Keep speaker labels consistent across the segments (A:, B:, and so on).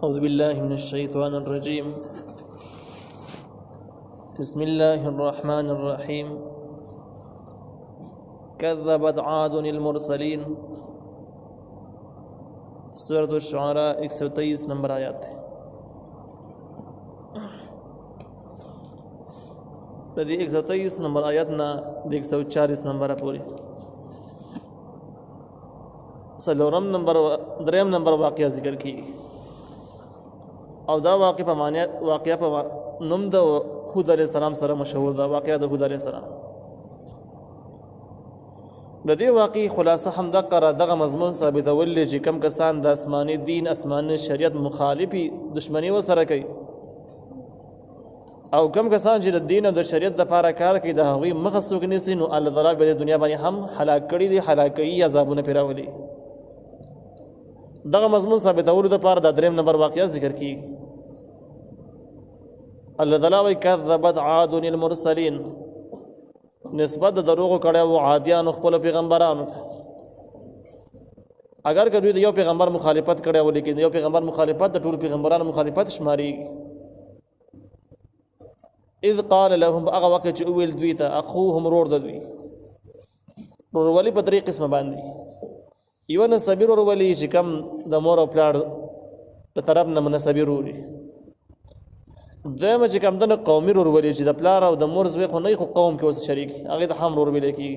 A: أعوذ بالله من الشيطان الرجيم. بسم الله الرحمن الرحيم. كذبت عاد المرسلين. سورة الشعراء 123 نمبر آیات. دی 123 نمبر آیات نا 140 نمبر پوری سلورم نمبر دریم نمبر واقعہ ذکر کی او دا واقعہ په نوم د هود علیہ السلام سره مشهور دا واقعہ د هود علیہ السلام. د دې واقعي خلاصه هم دغه مضمون ثابتول چې کم کسان د آسماني دین آسماني شریعت مخالفي دشمنی وسره کوي او کم کسان چې د دین او د شریعت لپاره کار کوي د هغوی مخه څوک نیسي نو الله تعالی په دنیا باندې هم هلاک کړي دي هلاکي عذابونه پیراولي. دغه مضمون ثابتولو لپاره د دریم نمبر واقعیا ذکر کیږي. الله تعالی وايي کذبت عاد المرسلین نسبت د دروغ کړه او عادیان خپل پیغمبرانو اگر که دوی د یو پیغمبر مخالفت کړي او لیکن یو پیغمبر مخالفت د ټول پیغمبرانو مخالفت شماري. اذ قال لهم هغه وخت چې ویل دوی ته اخوهم رور د دوی رورولي په طریق قسمه باندې یو نه صبر ورولي چې کم د مور او پلار په طرف نه منسبي روري دغه چې کم د قومي ورولي چې د پلار او د مور زوی خو نه خو قوم کې اوس شریک هغه د هم ورولي کی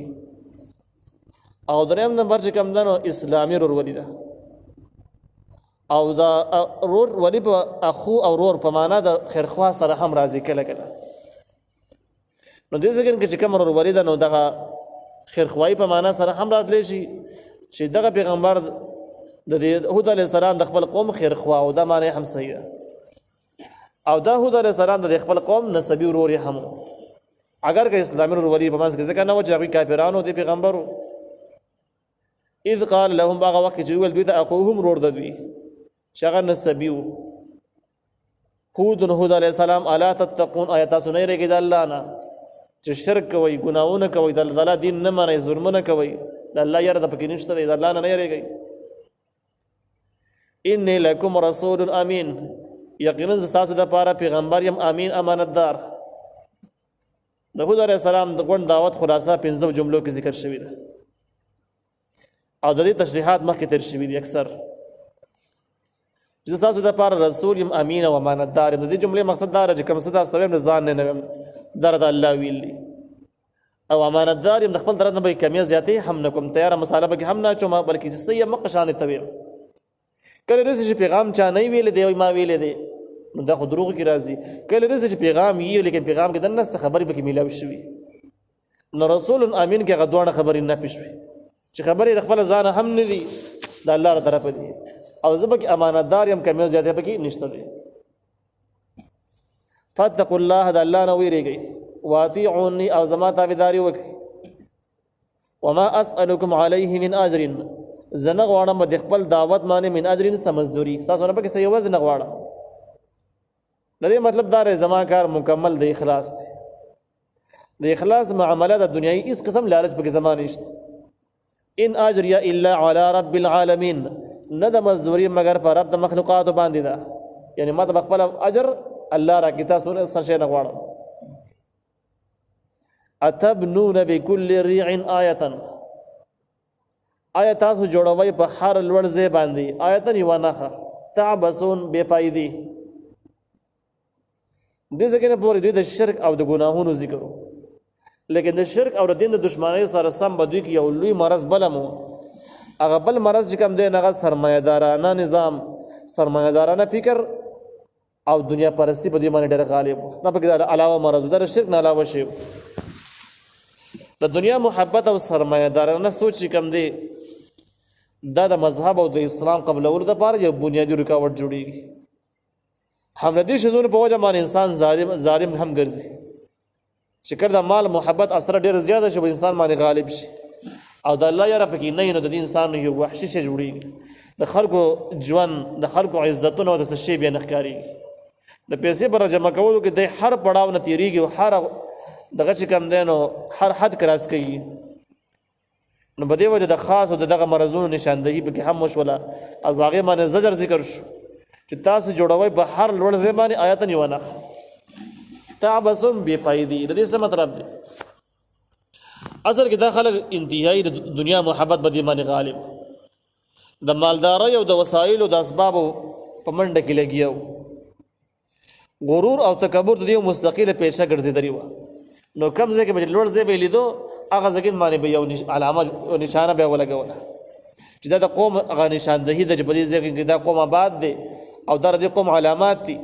A: او دریم نمبر چې کم دنو اسلامي ورولي ده او دا رور ولی په اخو او رور په معنا د خیرخوا سره هم راضي کله کله نو دې ځکه چې کوم ورولي ده نو دغه خیرخواهي په معنا سره هم راتلی شي چې دغه پیغمبر د هود علیه السلام د خپل قوم خیرخوا او دا معنی هم صحیح ده او دا هود علیه السلام د خپل قوم نسبی ورور هم اگر که اسلامي ورولي په منځ کې ځکه نه و چې هغوی کافرانو د پیغمبرو. اذ قال لهم هغه وخت چې ویل دوی ته اخوهم رور د دوی شغل نسبیو هود علیہ السلام الا تتقون آیات سنئ رګی د الله نه چې شرک کوي ګناونه کوي د الله دین نه ماني ظلمونه کوي د الله یاره د پکې نشته د الله نه یریږي. انی لکم رسول امین یقینا تاسو د پاره پیغمبر یم امین امانتدار. د هود علیہ السلام د غون دعوت خلاصه 15 جملو کې ذکر شوی ده او د دې تشریحات مخکې تر شوی دي اکثر چې تاسو د پاره رسول یم امین او امانتدار. د دې جملې مقصد دا چې کوم څه تاسو ته ځان نه درد الله ویلی او امانتدار یم د خپل طرف نه به کمی زیاتې هم نه کوم تیار مصالحه به هم نه چوم بلکې چې صحیح مقشان ته کله رسې چې پیغام چا نه ویل دی ما ویل دی نو دا خو دروغ کی راځي. کله رسې چې پیغام یې لیکن پیغام کې د نس خبرې به کې میلاوي شوی نو رسول امین کې غدوانه خبرې نه پېښوي چې خبرې د خپل ځان هم نه دي د الله تر طرف دی او زبک امانتدار یم کمی زیاته پکې نشته دی. فاتقوا الله د الله نه ویریږئ واطیعونی او زما تابعداري وکړئ. وما اسألكم عليه من اجر زنه غواړم د خپل دعوت باندې من اجر سمزدوري تاسو نه پکې سې وزن غواړم. لدې مطلب دا زما کار مکمل د اخلاص دی. د اخلاص معاملات د دنیاي هیڅ قسم لالچ پکې زمانه نشته. ان اجر الا على رب العالمین نه د مزدوري مگر پر رب د مخلوقات باندې ده یعنی ما ته خپل اجر الله را کی تاسو نه څه نه غواړم. اتبنون بكل ريع آیه آیه تاسو جوړوي په هر لوړ ځای باندې آیه یو نه تعبسون بے فائدې. دې ځکه نه پورې د شرک او د ګناهونو ذکر لیکن د شرک او د دین د دشمنی سره سم بدوي کې یو لوی مرض بلمو هغه بل مرض چې کوم دی هغه سرمایه‌دارانه نظام سرمایه‌دارانه فکر او دنیا پرستی په دې باندې ډېر غالب نه پکې علاوه مرض در شرک نه علاوه شی د دنیا محبت او سرمایه‌دارانه سوچ کوم دی دا د مذهب او د اسلام قبلولو لپاره یو بنیادی رکاوټ جوړیږي. هم دې شزونه په وجه باندې انسان ظالم هم ګرځي چې کړه د مال محبت اثر ډېر زیاته شي انسان باندې غالب شي او د الله یاره پکې نه نو د انسان یو وحشي شي جوړیږي د خلکو ژوند د خلکو عزتونه او د شی بیا نخکاریږي. د پیسې پر جمع کولو کې د هر پړاو نه تیریږي او هر دغه چې کم دینو هر حد کراس کوي نو بده وجه د خاص او دغه مرزونو نشاندهي به هم مشوله او واقع باندې زجر ذکر شو چې تاسو جوړوي په هر لوړ ځای باندې آیاتن یو نخ تعبسم بے فائدی. د دې څه مطلب دی؟ اصل کې دا خلک انتهایی د دنیا محبت به دې باندې غالب، د مالدارۍ او د وسایلو د اسبابو په منډه کې لګیو، غرور او تکبر د دې مستقله پیشه ګرځېدلی وه. نو کم ځای کې به لوړ ځای به لیدو، هغه ځای باندې به یو علامه نشانه به ولګوله چې دا د قوم هغه نشاندهي ده چې په دې ځای کې دا قوم آباد دی او دا د قوم علامات دي.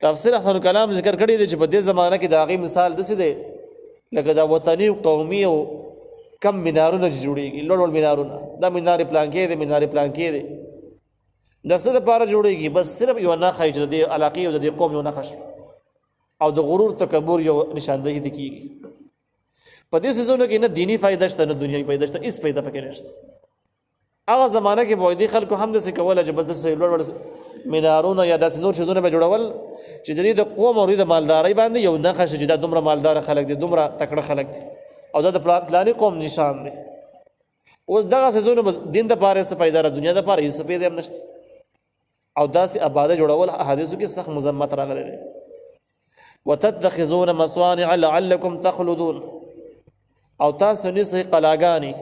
A: تفسیر احسن کلام ذکر کړی دی چې په دې زمانه کې د هغې مثال داسې دی لکه دا وطني قومي او کم مینارونه چې جوړېږي، لوړ لوړ مینارونه، دا مینار پلانکې دی، مینار پلانکې دی، د څه دپاره جوړېږي؟ بس صرف یو نښه چې د دې علاقې او د دې قوم یو نښه شوه او د غرور تکبر یو نشاندهي دې کېږي. په دې څیزونو کې نه دیني فایده شته نه دنیایي فایده شته، هېڅ فایده پکې نشته. هغه زمانه کې به دې خلکو هم داسې کوله چې بس داسې لوړ لوړ مینارونه یا داسې نور چیزونه به جوړول چې د دې د قوم او د مالدارۍ باندې یو نښه شي چې دا دومره مالداره خلک دي، دومره تکړه خلک دي او دا د پلاني قوم نشان دی. اوس دغه څیزونه دین دپاره څه فایده ده، دنیا دپاره هېڅ فایده هم نشته. او داسې آباده جوړول احادیثو کې سخت مذمت راغلی دی. وتتخذون مصانع لعلکم تخلدون، او تاسو نیسئ قلاګانې.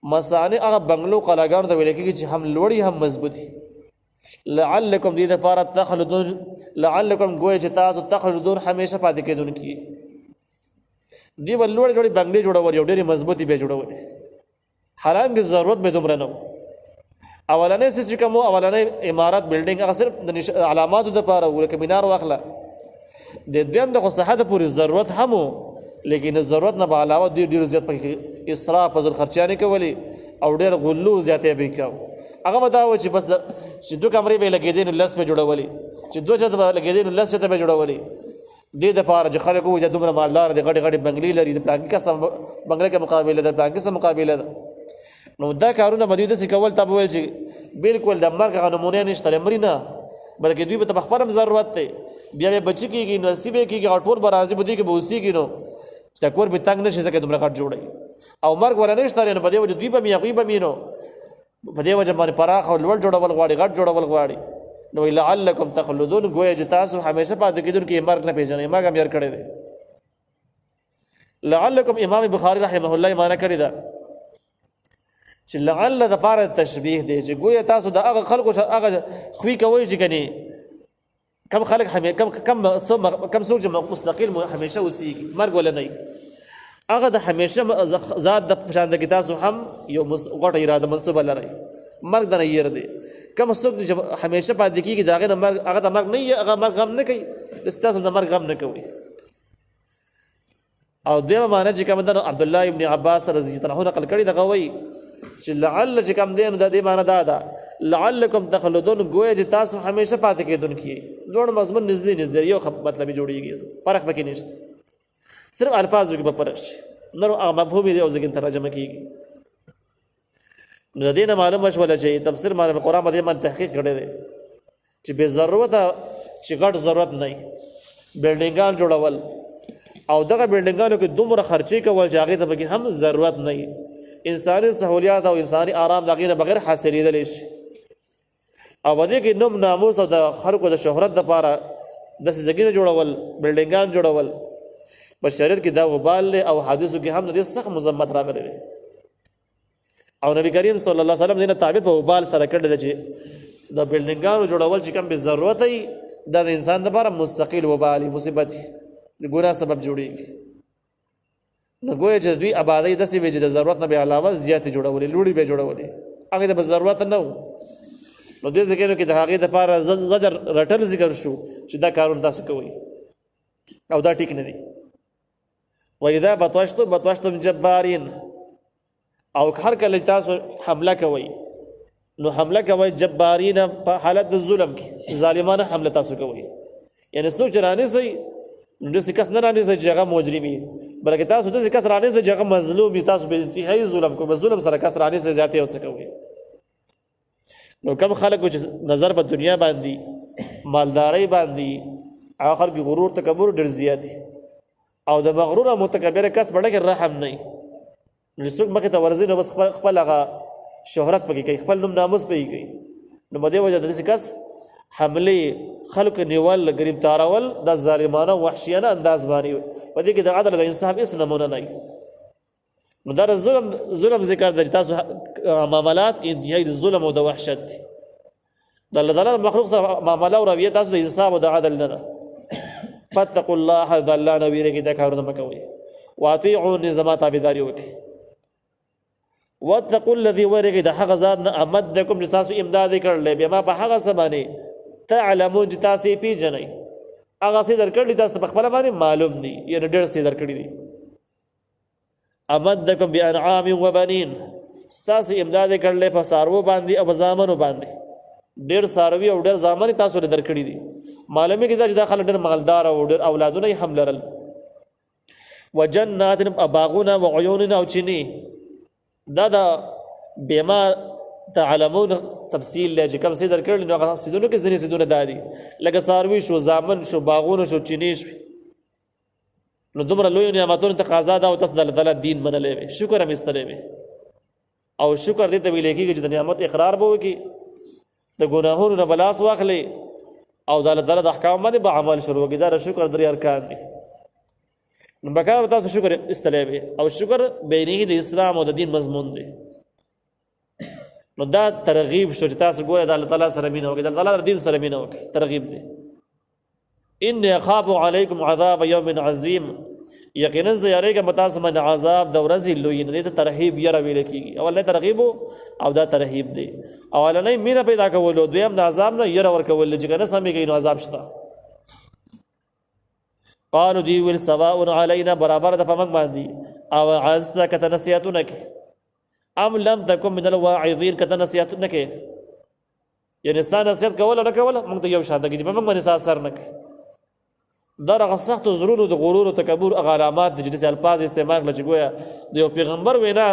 A: مصانع هغه بنګلو قلاګانو ته ویل کېږي چې هم لوړې هم مضبوطي. لعلکم دې دپاره تخلدون، لعلکم گویا چې تاسو تخلدون همیشه پاتې کېدونکي. دوی به لوړې لوړې بنګلې جوړول، یو ډېرې مضبوطې به یې جوړولې، حالانکې ضرورت به دومره نه و. اولنۍ څه چې کوم و، اولنۍ عمارت بلډینګ هغه صرف د علاماتو دپاره و، لکه مینار واخله. د دویم د خو صحت پورې ضرورت هم و، لیکن ضرورت نه به علاوه ډېر زیات پکې اسراف فضل خرچیانې کولې او ډېر غلو زیاتې به یې کوو. هغه به دا و چې بس چې دوه کمرې به یې لګېدې نو لس به جوړولې، چې دوه چته به لګېدې نو لس چته به جوړولې. دې دپاره چې خلک ووایي چې دومره مالدار دی، غټې غټې بنګلې لري، د پلانکي کس بنګله کې مقابله ده، پلانکي سره مقابله ده. نو دا کارونه به دوی داسې کول، تا به ویل چې بلکل د مرګ هغه نمونې نشته، مري نه، بلکې دوی به ته په خپله هم ضرورت دی. بیا به بچي کېږي، نصیب یې کېږي، او ټول به راځي په دې کې به اوسېږي، نو چې کور به تنګ نه شي ځکه دومره غټ جوړوي. او مرګ ولا نشته، نو په دې وجه دوی به مې هغوی به مې نو په دې وجه باندې پراخ او لوړ جوړول غواړي، غټ جوړول غواړي. نو لعلکم تخلدون، گویا چې تاسو همیشه پاتې کېدونکي مرګ نه پېژنئ، مرګ هم یار کړی دی. لعلکم امام بخاري رحمه الله معنی کړې ده چې لعل دپاره تشبیه دی چې گویا تاسو د هغه خلکو هغه خوی کوئ چې کنې کم خلک کم څوک چې مستقل همیشه اوسېږي، مرګ ولا نه وي، هغه د همیشه ذات د په شان د کې تاسو هم یو غټه اراده منصوبه لرئ، مرګ د نه ير دی. کم څوک چې همیشه پاتې کېږي د هغې نه مرګ، هغه د مرګ نه وي، هغه مرګ غم نه کوي، ستاسو د مرګ غم نه کوي. او دویمه معنی چې کوم ده نو عبدالله ابن عباس رضی الله عنه نقل کړي دغه وایي چې لعل چې کوم دی نو د دې معنی دا ده لعلکم تخلدون، گویا چې تاسو همیشه پاتې کېدونکي. لوړ مضمون نږدې یو مطلب جوړېږي، فرق پکې نشته، صرف الفاظو کې به فرق شي، نور هغه مفهوم دی او ځکه ترجمه کېږي. نو د دې نه معلومه شوله چې تفسیر باندې قرآن باندې من تحقیق کړی دی چې بې ضرورته چې غټ ضرورت نه وي بلډینګان جوړول او دغه بلډینګانو کې دومره خرچې کول چې هغې ته پکې هم ضرورت نه وي. انساني سهولیات او انساني آرام د هغې نه بغیر حاصلېدلی شي. او په دې کې نوم ناموس او د خلکو د شهرت دپاره داسې ځایونه جوړول، بلډینګان جوړول، په شریعت کې دا وبال دی او حدیثو کې هم د دې سخت مذمت راغلی دی. او نبی کریم صلی الله علیه وسلم دې نه تعبیر په وبال سره کړی دی چې د بلډینګانو جوړول چې کوم بې ضرورت وي دا د انسان دپاره مستقل وبال مصیبت د ګناه سبب جوړېږي. نو گویا چې دوی آبادۍ داسې وي چې د ضرورت نه به علاوه زیاتې جوړولې، لوړې به جوړولې، هغې ته به ضرورت نه و. نو دې ځایونو کې د هغې دپاره زجر رټل ذکر شو چې دا کارونه تاسو کوئ او دا ټیک نه دي. وإذا بطشتم جبارین، او هر کله تاسو حمله کوئ نو حمله کوئ جبارین په حالت د ظلم کې، ظالمانه حمله تاسو کوئ. یعنې څوک چې رانیسئ نو داسې کس نه رانیسئ چې هغه مجرم وي، بلکې تاسو داسې کس رانیسئ چې هغه مظلوم وي، تاسو به انتهایي ظلم کوئ، په ظلم سره کس رانیسئ، زیاتې ورڅه کوئ. نو کم خلکو چې نظر په دنیا باندې مالدارۍ باندې هغه خلک غرور تکبر ډېر زیات دي او د مغرور او متکبر کس باندې رحم نه وي. نو څوک مخې ته ورځي نو بس خپل هغه شهرت پکې کوي، خپل نوم ناموس پکې کوي، نو بده وجه د کس حمله خلق نیول گرفتارول د ظالمانه وحشیانه انداز باندې په دې کې د عدل او انصاف هیڅ نمونه نه. نو دا ظلم ذکر د تاسو معاملات انتهایی د ظلم او د وحشت دي. د الله تعالی مخلوق سره معامله او رویه تاسو د انصاف او د عدل نه ده. فتقوا الله د الله نو ویریږي دا کارونه مکوئ واطيعوا زما تابعداري وکړئ. واتقوا الذي ورغ د حق ذات نه امدکم چې تاسو امداد کړل بما په هغه سبانه تعلمون چې تاسو پیژنئ هغه سي درکړل تاسو په خپل باندې معلوم دي یا ډېر سي درکړي دي. امدکم بانعام وبنین تاسو امداد کړل په سارو باندې او زامنو باندې ډېر ساروي او ډېر زامن تاسو درکړي دي. معلومه کې چې داخله ډېر مالدار او ډېر اولادونه یې هم لرل. وجنات باغونه وعيون او چینی دا بما تعلمون تفصیل لږ کم سي درکړل نو هغه سيزونو کې ځنې سيزونه دادي لکه ساروي شو زامن شو باغونه شو چینی شو. نو دومره لوی نعمتونو تقاضا دا او تاسو د الله تعالی دین منلې وي شکر هم استلې وي او شکر دې ته ویل کېږي چې د نعمت اقرار به وکړي د ګناهونو نه بلاس واخلي او د الله تعالی د احکام باندې به عمل شروع وکړي. دا شکر درې ارکان دي. نو بقا تاسو شکر استلې وي او شکر بینه د اسلام او د دین مضمون دی. نو دا ترغیب شو چې تاسو ګوره د الله تعالی سره مینه وکړئ د الله تعالی دین سره مینه وکړئ ترغیب دی. ان اخاف علیکم عذاب یوم عظیم یقینا زیاریګه متاسم من عذاب د ورځې لوی نه ته ترغیب یې راویل کیږي. اول نه ترغیب او دا ترغیب دی. اول نه مینه پیدا کول او دویم د عذاب نه یې ورکول چې کنه سمې کوي نو عذاب شته. قالوا دی ول سواء علینا برابر د پمنګ باندې او عزت کته نصیحتونه ام لم تکم من الواعظین کته نصیحتونه کې یعنی ستاسو نصیحت کول نه کول موږ ته یو شاده کې په موږ باندې اثر نه کوي. دا هغه سخت زړونو د غرور او تکبر علامات د جنس الفاظ استعمال کړل چې گویا د یو پیغمبر وینا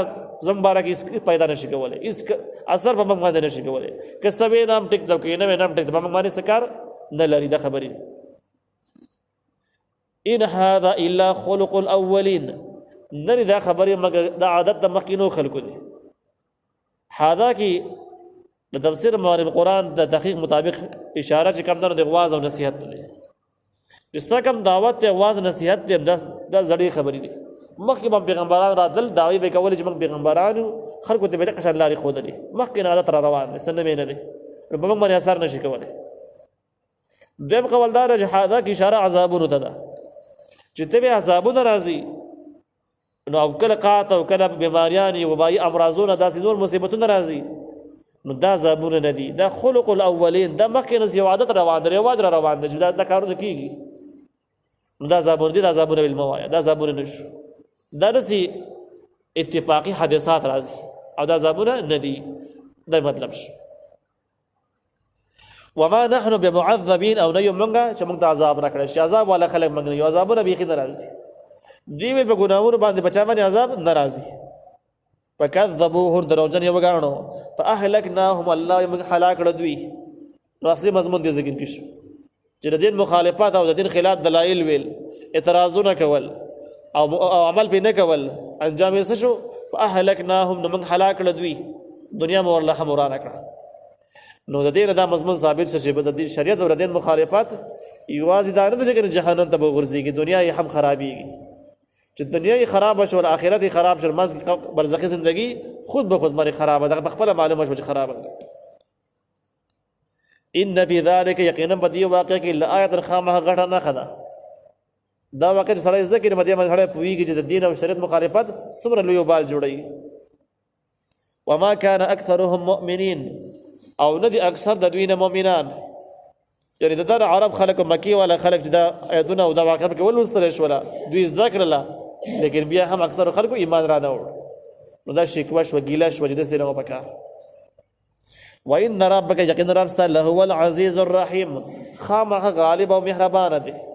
A: زمبارک اس پیدا نشي کولای اس اثر په موږ باندې نشي کولای که سبې نام ټیک د کینه نام ټیک په موږ باندې سکار نه لري د خبرې. ان هذا الا خلق الاولين نری دا خبرې مگر د عادت د مخکینو خلقو دي. هذا کی د تفسیر معارف قرآن د تحقیق مطابق اشاره چې کم د غواز او نصیحت دی. استا کم دعوت ته واز نصیحت ته د زړی خبرې دي. مخکې به پیغمبران راتل دعوی به کول چې موږ پیغمبرانو خلکو ته به قشن لاري خو دي مخکې عادت را روان دي سنه مینه دي په موږ باندې اثر نشي کولای. دیم قوالدار جهاده کی اشاره عذابونو ته ده چې ته به عذابونه راځي نو او کله قات او کله بیماریان او وبای امراضونه داسې نور مصیبتونه راځي نو دا عذابونه نه دي. دا خلق الاولین دا مخکې نه یو عادت روان دی رواج را روان دی دا کارونه کیږي نو دا عذابونه دي. دا عذابونه بالموایا دا عذابونه نشو دا نسی اتفاقی حادثات راځي او دا عذابونه نه دي دا مطلب شو. وما نحن بمعذبين او نه یو مونږه چې موږ ته عذاب راکړی شي عذاب والا خلک موږ نه یو عذابونه بیخي نه راځي. دوی به ګناهونو باندې بچا باندې عذاب نه راځي. فكذبوه دروجن یو غاڼو فاهلكناهم الله موږ هلاک کړ دوی. نو اصلي مضمون دې ذکر کیږي چې د دین مخالفت او د دین خلاف دلایل ویل اعتراضونه کول او عمل به نه کول انجام یې شو. فاهلكناهم نو موږ هلاک کړ دوی دنیا مور الله مرانه کړ. نو د دې دا مضمون ثابت شي چې د شریعت او د دین مخالفت یوازې دا نه چې جهنم ته وګرځيږي دنیا یې هم خرابېږي چې دنیا یې خراب شو او آخرت یې خراب شو منځ برزخی زندگی خود به خود باندې خراب ده خپل معلومه شو چې خراب ده. ان فی ذلک یقینا بدی واقع کې لآیت خامه غټه نه خدا دا واقع سره زده کې مدې باندې سره پویږي چې د دین او شریعت مخالفت څومره لوی بال جوړي. وما كان اکثرهم مؤمنین او ندی اکثر د دوی نه مؤمنان یعنی د عرب خلق مکی ولا خلق چې دا ایدونه او دا واقع کې ولوستل شولا دوی زده کړل لیکن بیا هم اکثر خلکو ایمان را نه وړ. نو دا شکوه شو ګیله شو چې د سینه وبکا. وان ربک یقین رب له هو العزیز الرحیم خامخ غالب او مهربان دی.